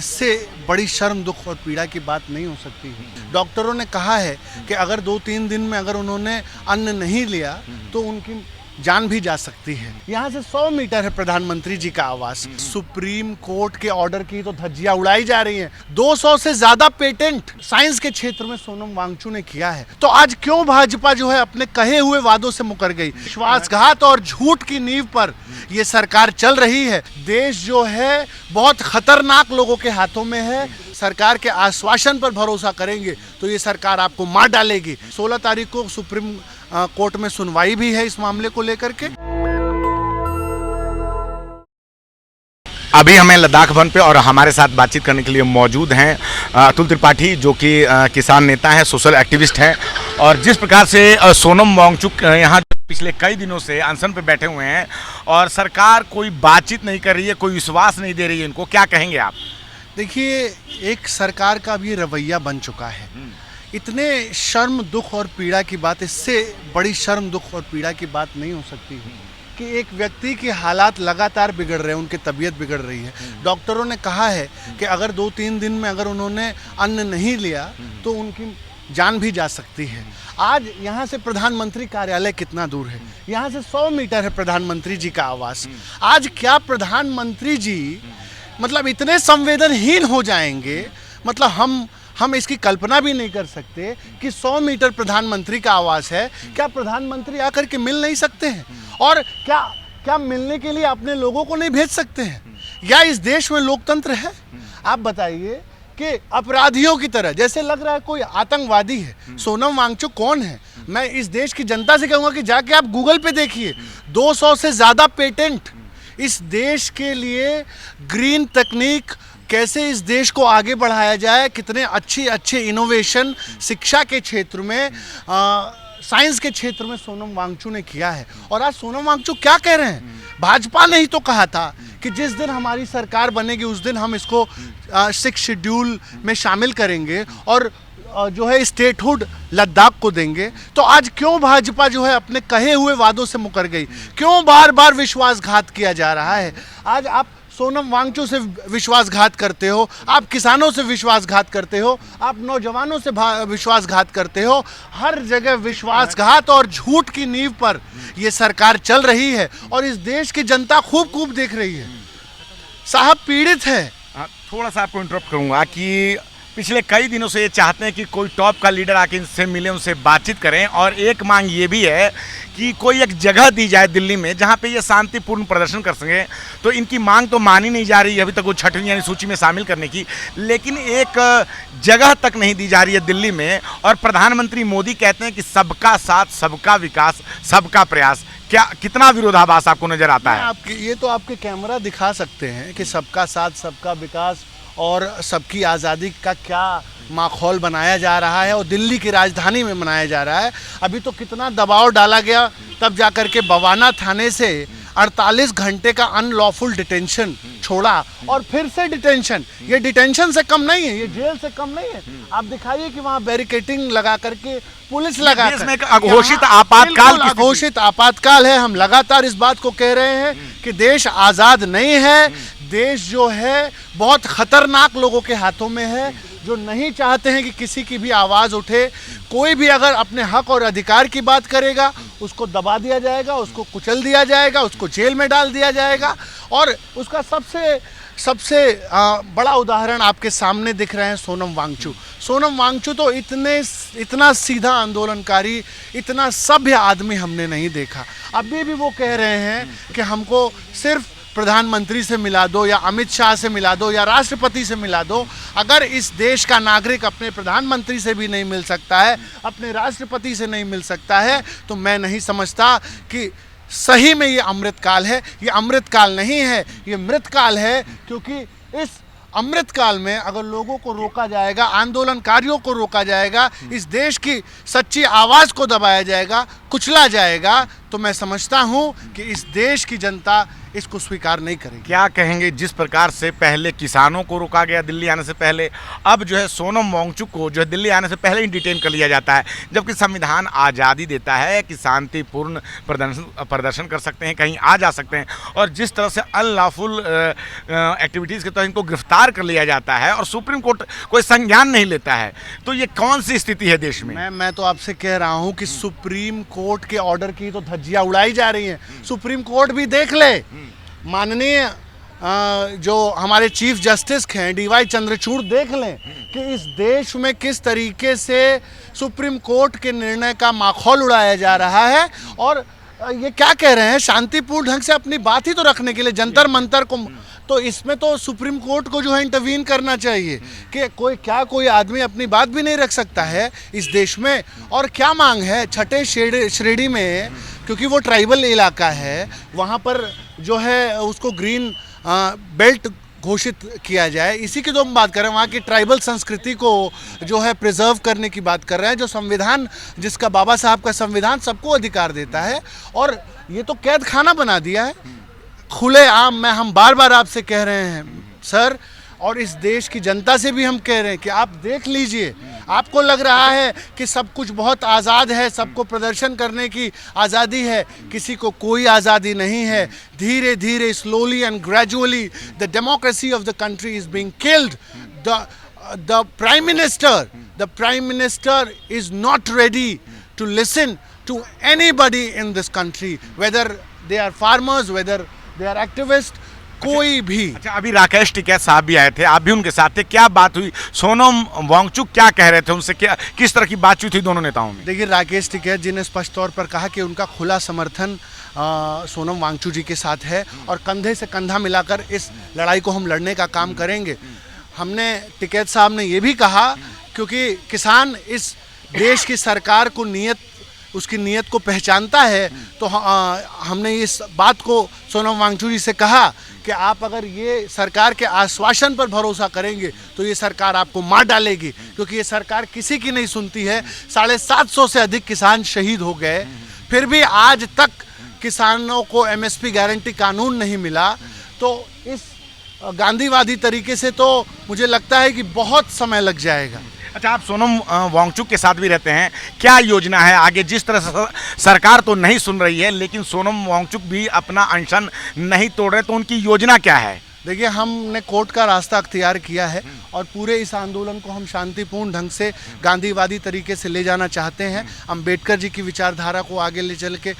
इससे बड़ी शर्म, दुख और पीड़ा की बात नहीं हो सकती। डॉक्टरों ने कहा है कि अगर 2-3 दिन में अगर उन्होंने अन्न नहीं लिया तो उनकी जान भी जा सकती है। यहाँ से 100 मीटर है प्रधानमंत्री जी का आवास। सुप्रीम कोर्ट के ऑर्डर की तो धज्जियां उड़ाई जा रही हैं। 200 से ज्यादा पेटेंट साइंस के क्षेत्र में सोनम वांगचुक ने किया है। तो आज क्यों भाजपा जो है अपने कहे हुए वादों से मुकर गई? विश्वासघात और झूठ की नींव पर ये सरकार चल रही है। देश जो है बहुत खतरनाक लोगों के हाथों में है। सरकार के आश्वासन पर भरोसा करेंगे तो ये सरकार आपको मार डालेगी। 16 तारीख को सुप्रीम कोर्ट में सुनवाई भी है इस मामले को लेकर के। अभी हमें लद्दाख भवन पे और हमारे साथ बातचीत करने के लिए मौजूद हैं अतुल त्रिपाठी, जो कि किसान नेता हैं, सोशल एक्टिविस्ट हैं। और जिस प्रकार से सोनम वांगचुक यहाँ पिछले कई दिनों से अनशन पे बैठे हुए हैं और सरकार कोई बातचीत नहीं कर रही है, कोई विश्वास नहीं दे रही है, इनको क्या कहेंगे आप? देखिए, एक सरकार का भी रवैया बन चुका है। इतने शर्म, दुख और पीड़ा की बात, इससे बड़ी शर्म, दुख और पीड़ा की बात नहीं हो सकती कि एक व्यक्ति के हालात लगातार बिगड़ रहे हैं, उनकी तबीयत बिगड़ रही है। डॉक्टरों ने कहा है कि अगर 2-3 दिन में अगर उन्होंने अन्न नहीं लिया तो उनकी जान भी जा सकती है। आज यहाँ से प्रधानमंत्री कार्यालय कितना दूर है? यहाँ से 100 मीटर है प्रधानमंत्री जी का आवास। आज क्या प्रधानमंत्री जी मतलब इतने संवेदनहीन हो जाएंगे? मतलब हम इसकी कल्पना भी नहीं कर सकते कि 100 मीटर प्रधानमंत्री का आवास है। क्या प्रधानमंत्री आकर के मिल नहीं सकते हैं? और क्या मिलने के लिए अपने लोगों को नहीं भेज सकते हैं? या इस देश में लोकतंत्र है? आप बताइए कि अपराधियों की तरह जैसे लग रहा है कोई आतंकवादी है। सोनम वांगचुक कौन है? मैं इस देश की जनता से कहूँगा कि जाके आप गूगल पे देखिए, 200 से ज़्यादा पेटेंट इस देश के लिए। ग्रीन तकनीक, कैसे इस देश को आगे बढ़ाया जाए, कितने अच्छे इनोवेशन शिक्षा के क्षेत्र में, साइंस के क्षेत्र में सोनम वांगचुक ने किया है। और आज सोनम वांगचुक क्या कह रहे हैं? भाजपा ने ही तो कहा था कि जिस दिन हमारी सरकार बनेगी उस दिन हम इसको 6 शेड्यूल में शामिल करेंगे और जो है स्टेटहुड लद्दाख को देंगे। तो आज क्यों भाजपा जो है अपने कहे हुए वादों से मुकर गई? क्यों बार बार विश्वासघात किया जा रहा है? आज आप सोनम वांगचुक से विश्वासघात करते हो, आप किसानों से विश्वासघात करते हो, आप नौजवानों से विश्वासघात करते हो। हर जगह विश्वासघात और झूठ की नींव पर ये सरकार चल रही है और इस देश की जनता खूब देख रही है। साहब पीड़ित है। थोड़ा सा आपको इंटरप्ट करूंगा कि पिछले कई दिनों से ये चाहते हैं कि कोई टॉप का लीडर आके इनसे मिले, उनसे बातचीत करें। और एक मांग ये भी है कि कोई एक जगह दी जाए दिल्ली में जहाँ पे ये शांतिपूर्ण प्रदर्शन कर सकें। तो इनकी मांग तो मानी नहीं जा रही है अभी तक, वो 6वीं यानी सूची में शामिल करने की, लेकिन एक जगह तक नहीं दी जा रही है दिल्ली में। और प्रधानमंत्री मोदी कहते हैं कि सबका साथ, सबका विकास, सबका प्रयास। क्या कितना विरोधाभास आपको नजर आता है? ये तो आपके कैमरा दिखा सकते हैं कि सबका साथ, सबका विकास और सबकी आज़ादी का क्या माहौल बनाया जा रहा है और दिल्ली की राजधानी में मनाया जा रहा है। अभी तो कितना दबाव डाला गया, तब जाकर के बवाना थाने से 48 घंटे का अनलॉफुल डिटेंशन छोड़ा और फिर से डिटेंशन। ये डिटेंशन से कम नहीं है, ये जेल से कम नहीं है। आप दिखाइए कि वहाँ बैरिकेटिंग लगा करके, पुलिस लगा कर, अघोषित आपातकाल है। हम लगातार इस बात को कह रहे हैं कि देश आज़ाद नहीं है। देश जो है बहुत खतरनाक लोगों के हाथों में है, जो नहीं चाहते हैं कि किसी की भी आवाज़ उठे। कोई भी अगर अपने हक और अधिकार की बात करेगा उसको दबा दिया जाएगा, उसको कुचल दिया जाएगा, उसको जेल में डाल दिया जाएगा। और उसका सबसे बड़ा उदाहरण आपके सामने दिख रहे हैं सोनम वांगचुक। सोनम वांगचुक तो इतना सीधा आंदोलनकारी, इतना सभ्य आदमी हमने नहीं देखा। अभी भी वो कह रहे हैं कि हमको सिर्फ प्रधानमंत्री से मिला दो या अमित शाह से मिला दो या राष्ट्रपति से मिला दो। अगर इस देश का नागरिक अपने प्रधानमंत्री से भी नहीं मिल सकता है, अपने राष्ट्रपति से नहीं मिल सकता है, तो मैं नहीं समझता कि सही में ये अमृतकाल है। ये अमृतकाल नहीं है, ये मृतकाल है। क्योंकि इस अमृतकाल में अगर लोगों को रोका जाएगा, आंदोलनकारियों को रोका जाएगा, इस देश की सच्ची आवाज़ को दबाया जाएगा, कुचला जाएगा, तो मैं समझता हूँ कि इस देश की जनता इसको स्वीकार नहीं करेगी। क्या कहेंगे जिस प्रकार से पहले किसानों को रोका गया दिल्ली आने से पहले, अब जो है सोनम वांगचुक को जो है दिल्ली आने से पहले ही डिटेन कर लिया जाता है, जबकि संविधान आज़ादी देता है कि शांतिपूर्ण प्रदर्शन कर सकते हैं, कहीं आ जा सकते हैं, और जिस तरह से अनलॉफुल एक्टिविटीज़ के तहत इनको गिरफ्तार कर लिया जाता है और सुप्रीम कोर्ट कोई संज्ञान नहीं लेता है, तो ये कौन सी स्थिति है देश में? मैं तो आपसे कह रहा हूं कि सुप्रीम कोर्ट के ऑर्डर की तो धज्जियां उड़ाई जा रही हैं। सुप्रीम कोर्ट भी देख ले, माननीय जो हमारे चीफ जस्टिस हैं डीवाई चंद्रचूड़ देख लें कि इस देश में किस तरीके से सुप्रीम कोर्ट के निर्णय का माखौल उड़ाया जा रहा है। और ये क्या कह रहे हैं, शांतिपूर्ण ढंग से अपनी बात ही तो रखने के लिए जंतर मंतर को, तो इसमें तो सुप्रीम कोर्ट को जो है इंटरवीन करना चाहिए कि कोई आदमी अपनी बात भी नहीं रख सकता है इस देश में। और क्या मांग है छठे श्रेणी में, क्योंकि वो ट्राइबल इलाका है, वहाँ पर जो है उसको ग्रीन बेल्ट घोषित किया जाए। इसी की तो हम बात कर रहे हैं, वहाँ की ट्राइबल संस्कृति को जो है प्रिजर्व करने की बात कर रहे हैं, जो संविधान, जिसका बाबा साहब का संविधान सबको अधिकार देता है। और ये तो कैद खाना बना दिया है खुले आम। हम बार बार आपसे कह रहे हैं सर, और इस देश की जनता से भी हम कह रहे हैं कि आप देख लीजिए, आपको लग रहा है कि सब कुछ बहुत आज़ाद है, सबको प्रदर्शन करने की आज़ादी है, किसी को कोई आज़ादी नहीं है। धीरे धीरे, slowly and gradually the democracy of the country is being killed. The prime minister is not ready to listen to anybody in this country, whether they are farmers, whether they are activist, कोई भी। अच्छा, अभी राकेश टिकैत साहब भी आए थे, आप भी उनके साथ थे, क्या बात हुई? सोनम वांगचुक क्या कह रहे थे, उनसे क्या किस तरह की बातचीत हुई दोनों नेताओं में? देखिए, राकेश टिकैत जी ने स्पष्ट तौर पर कहा कि उनका खुला समर्थन सोनम वांगचुक जी के साथ है और कंधे से कंधा मिलाकर इस लड़ाई को हम लड़ने का काम करेंगे। हमने टिकैत साहब ने ये भी कहा, क्योंकि किसान इस देश की सरकार को उसकी नीयत को पहचानता है, तो हमने इस बात को सोनम वांगचुक जी से कहा कि आप अगर ये सरकार के आश्वासन पर भरोसा करेंगे तो ये सरकार आपको मार डालेगी, क्योंकि ये सरकार किसी की नहीं सुनती है। 750 से अधिक किसान शहीद हो गए, फिर भी आज तक किसानों को एमएसपी गारंटी कानून नहीं मिला। तो इस गांधीवादी तरीके से तो मुझे लगता है कि बहुत समय लग जाएगा। अच्छा, आप सोनम वांगचुक के साथ भी रहते हैं, क्या योजना है आगे? जिस तरह से सरकार तो नहीं सुन रही है, लेकिन सोनम वांगचुक भी अपना अनशन नहीं तोड़ रहे, तो उनकी योजना क्या है? देखिए, हमने कोर्ट का रास्ता अख्तियार किया है और पूरे इस आंदोलन को हम शांतिपूर्ण ढंग से गांधीवादी तरीके से ले जाना चाहते हैं। अम्बेडकर जी की विचारधारा को आगे ले चल के,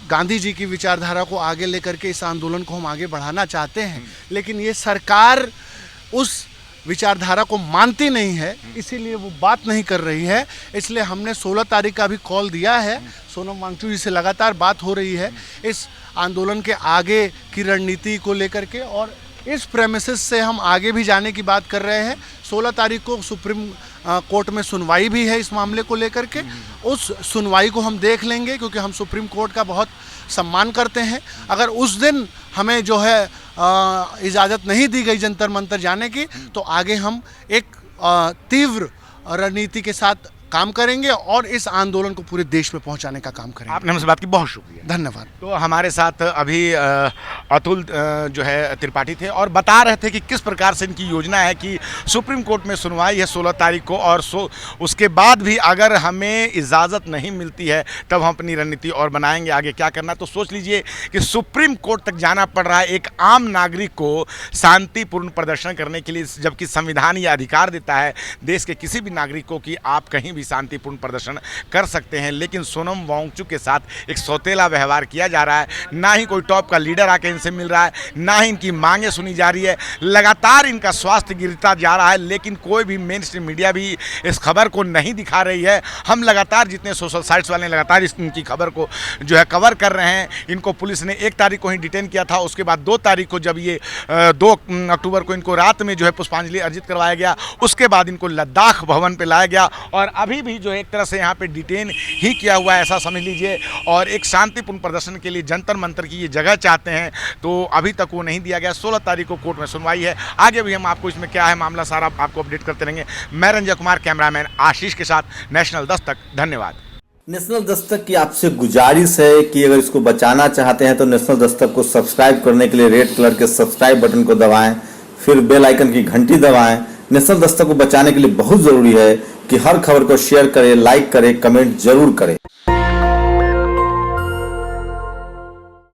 गांधी जी की विचारधारा को आगे लेकर के इस आंदोलन को हम आगे बढ़ाना चाहते हैं। लेकिन ये सरकार उस विचारधारा को मानती नहीं है, इसीलिए वो बात नहीं कर रही है। इसलिए हमने 16 तारीख का भी कॉल दिया है। सोनम वांगचुक जी से लगातार बात हो रही है इस आंदोलन के आगे की रणनीति को लेकर के, और इस प्रेमिसेस से हम आगे भी जाने की बात कर रहे हैं। 16 तारीख को सुप्रीम कोर्ट में सुनवाई भी है इस मामले को लेकर के। उस सुनवाई को हम देख लेंगे, क्योंकि हम सुप्रीम कोर्ट का बहुत सम्मान करते हैं। अगर उस दिन हमें जो है इजाज़त नहीं दी गई जंतर मंतर जाने की, तो आगे हम एक तीव्र रणनीति के साथ काम करेंगे और इस आंदोलन को पूरे देश में पहुंचाने का काम करेंगे। आपने हमसे बात की, बहुत शुक्रिया, धन्यवाद। तो हमारे साथ अभी अतुल जो है त्रिपाठी थे और बता रहे थे कि किस प्रकार से इनकी योजना है कि सुप्रीम कोर्ट में सुनवाई है 16 तारीख को, और उसके बाद भी अगर हमें इजाज़त नहीं मिलती है तब हम अपनी रणनीति और बनाएंगे आगे क्या करना। तो सोच लीजिए कि सुप्रीम कोर्ट तक जाना पड़ रहा है एक आम नागरिक को शांतिपूर्ण प्रदर्शन करने के लिए, जबकि संविधान ये अधिकार देता है देश के किसी भी नागरिक को कि आप कहीं भी शांतिपूर्ण प्रदर्शन कर सकते हैं। लेकिन सोनम वांगचुक के साथ एक सौतेला व्यवहार किया जा रहा है, ना ही कोई टॉप का लीडर आके इनसे मिल रहा है, ना ही इनकी मांगें सुनी जा रही है। लगातार इनका स्वास्थ्य गिरता जा रहा है, लेकिन कोई भी मेन स्ट्रीम मीडिया भी इस खबर को नहीं दिखा रही है। हम लगातार, जितने सोशल साइट्स वाले लगातार इनकी खबर को जो है कवर कर रहे हैं। इनको पुलिस ने 1 तारीख को ही डिटेन किया था, उसके बाद 2 तारीख को जब ये 2 अक्टूबर को इनको रात में जो है पुष्पांजलि अर्जित करवाया गया, उसके बाद इनको लद्दाख भवन पर लाया गया और अभी भी जो एक तरह से यहाँ पे डिटेन ही किया हुआ है, ऐसा समझ लीजिए। और एक शांतिपूर्ण प्रदर्शन के लिए जंतर मंतर की ये जगह चाहते हैं, तो अभी तक वो नहीं दिया गया। 16 तारीख को कोर्ट में सुनवाई है, आगे भी हम आपको इसमें क्या है मामला सारा आपको अपडेट करते रहेंगे। मैं रंजय कुमार, कैमरामैन आशीष के साथ, नेशनल दस्तक। धन्यवाद। नेशनल दस्तक की आपसे गुजारिश है कि अगर इसको बचाना चाहते हैं तो नेशनल दस्तक को सब्सक्राइब करने के लिए रेड कलर के सब्सक्राइब बटन को दबाएं, फिर बेल आइकन की घंटी दबाएं। नेशनल दस्तक को बचाने के लिए बहुत जरूरी है कि हर खबर को शेयर करें, लाइक करें, कमेंट जरूर करें।